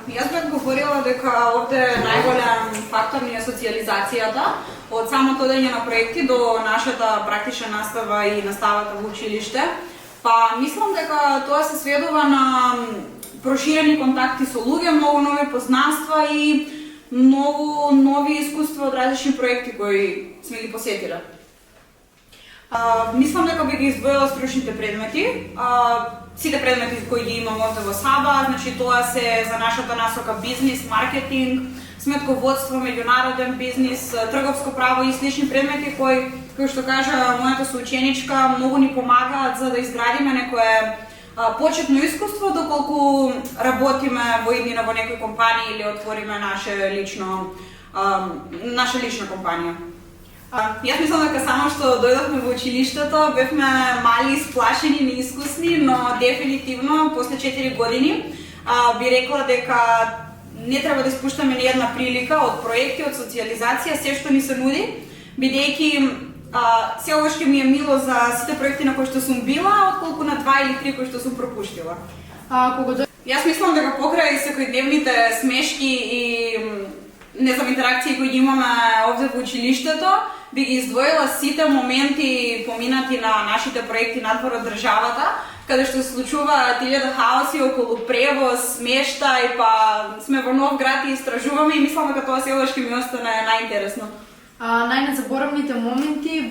Јас бев говорила дека овде најголем фактор ни е социјализацијата, од самото одење на проекти до нашата практична настава и наставата во училиште. Па мислам дека тоа се сведува на проширени контакти со луѓе, многу нови познанства и многу нови искуства од различни проекти кои сме ги посетиле. Мислам дека би ги издвоила стручните предмети. Сите предмети кои ги имам овде во САБА, значи тоа се за нашата насока бизнис, маркетинг, сметководство, меѓународен бизнис, трговско право и слични предмети кои што кажа мојата соученичка, многу ни помагаат за да изградиме некое почетно искуство доколку работиме во иднина во некој компанија или отвориме наша лична компанија. Јас мислам дека само што дојдовме во училиштето бевме мали, сплашени, неискусни, но дефинитивно после 4 години би рекла дека не треба да испуштаме ни една прилика од проекти, од социјализација, се што ни се нуди, бидејќи селошки ми е мило за сите проекти на кои што сум била, отколку на 2 или 3 кои што сум пропуштила. Јас мислам дека покрај секојдневните смешки и не знам интеракции кои ги имаме овде во училиштето, би ги издвоила сите моменти поминати на нашите проекти надвор од државата, каде што се случуваат 1000 хаоси околу превоз, смештај, па сме во нов град и истражуваме и мислам дека тоа селошки ми остане најинтересно. Најнезаборавните моменти